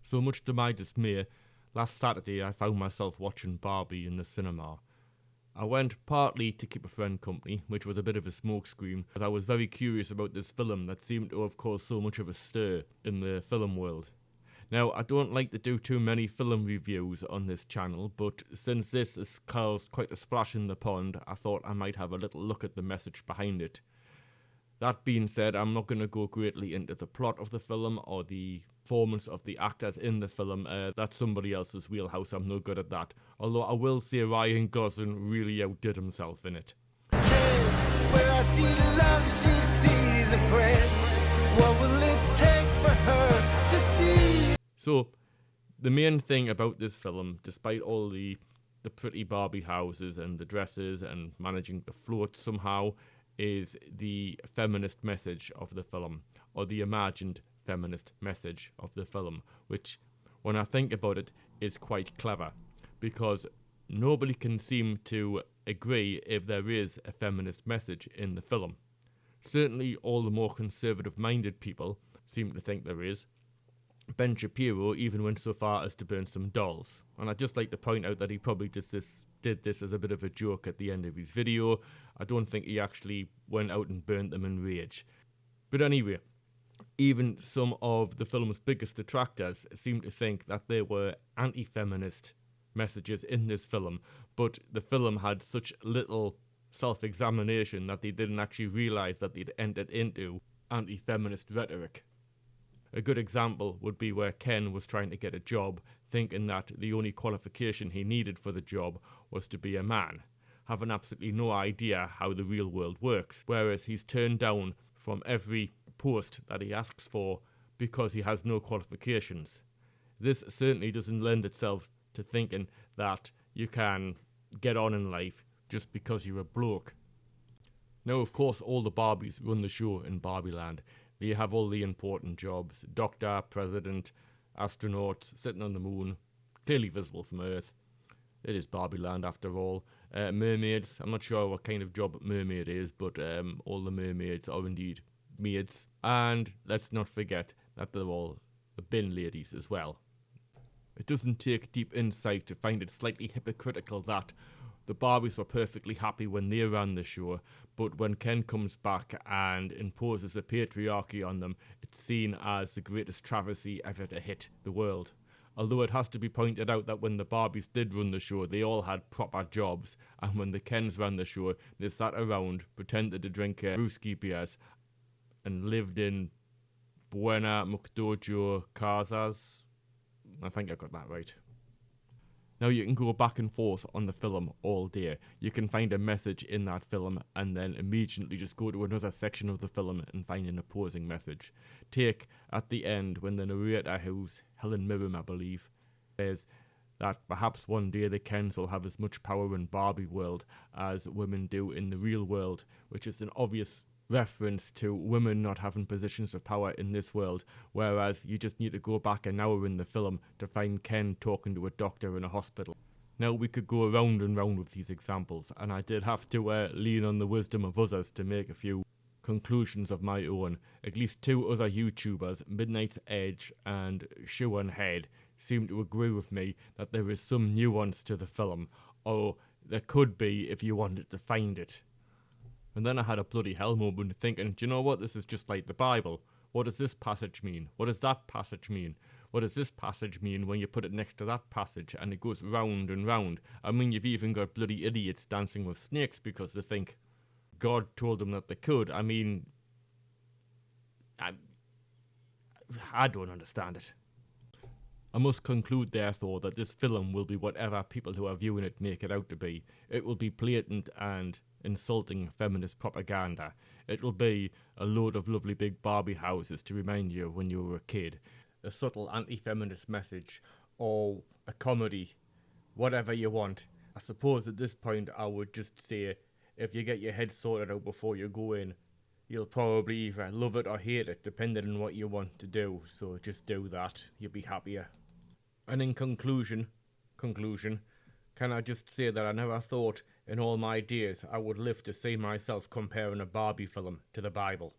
So much to my dismay, last Saturday I found myself watching Barbie in the cinema. I went partly to keep a friend company, which was a bit of a smokescreen, as I was very curious about this film that seemed to have caused so much of a stir in the film world. Now, I don't like to do too many film reviews on this channel, but since this has caused quite a splash in the pond, I thought I might have a little look at the message behind it. That being said, I'm not going to go greatly into the plot of the film or the performance of the actors in the film. That's somebody else's wheelhouse, I'm no good at that. Although I will say Ryan Gosling really outdid himself in it. Where I see love, she sees a friend. What will it take for her to see? So, the main thing about this film, despite all the pretty Barbie houses and the dresses and managing to float somehow, is the feminist message of the film, or the imagined feminist message of the film, which, when I think about it, is quite clever, because nobody can seem to agree if there is a feminist message in the film. Certainly all the more conservative-minded people seem to think there is. Ben Shapiro even went so far as to burn some dolls, and I'd just like to point out that he probably did this as a bit of a joke at the end of his video. I don't think he actually went out and burnt them in rage. But anyway, even some of the film's biggest detractors seem to think that there were anti-feminist messages in this film, but the film had such little self-examination that they didn't actually realise that they'd entered into anti-feminist rhetoric. A good example would be where Ken was trying to get a job, thinking that the only qualification he needed for the job was to be a man, having absolutely no idea how the real world works, whereas he's turned down from every post that he asks for because he has no qualifications. This certainly doesn't lend itself to thinking that you can get on in life just because you're a bloke. Now, of course, all the Barbies run the show in Barbieland. They have all the important jobs: doctor, president, astronauts, sitting on the moon, clearly visible from Earth. It is Barbieland after all. Mermaids, I'm not sure what kind of job a mermaid is, but all the mermaids are indeed maids. And let's not forget that they're all the bin ladies as well. It doesn't take deep insight to find it slightly hypocritical that the Barbies were perfectly happy when they ran the show, but when Ken comes back and imposes a patriarchy on them, it's seen as the greatest travesty ever to hit the world. Although it has to be pointed out that when the Barbies did run the show, they all had proper jobs, and when the Kens ran the show, they sat around, pretended to drink brewski beers, and lived in Buena Mukdojo Casas. I think I got that right. Now, you can go back and forth on the film all day. You can find a message in that film and then immediately just go to another section of the film and find an opposing message. Take at the end when the narrator, who's Helen Mirren, I believe, says that perhaps one day the Kens will have as much power in Barbie world as women do in the real world, which is an obvious reference to women not having positions of power in this world, whereas you just need to go back an hour in the film to find Ken talking to a doctor in a hospital. Now, we could go round and round with these examples, and I did have to lean on the wisdom of others to make a few conclusions of my own. At least two other YouTubers, Midnight's Edge and Shoe on Head, seem to agree with me that there is some nuance to the film, or there could be if you wanted to find it. And then I had a bloody hell moment thinking, do you know what, this is just like the Bible. What does this passage mean? What does that passage mean? What does this passage mean when you put it next to that passage? And it goes round and round. I mean, you've even got bloody idiots dancing with snakes because they think God told them that they could. I mean, I don't understand it. I must conclude, therefore, that this film will be whatever people who are viewing it make it out to be. It will be blatant and insulting feminist propaganda. It will be a load of lovely big Barbie houses to remind you when you were a kid, a subtle anti-feminist message, or a comedy, whatever you want. I suppose at this point I would just say, if you get your head sorted out before you go in, you'll probably either love it or hate it, depending on what you want to do, so just do that, you'll be happier. And in conclusion, can I just say that I never thought in all my days I would live to see myself comparing a Barbie film to the Bible.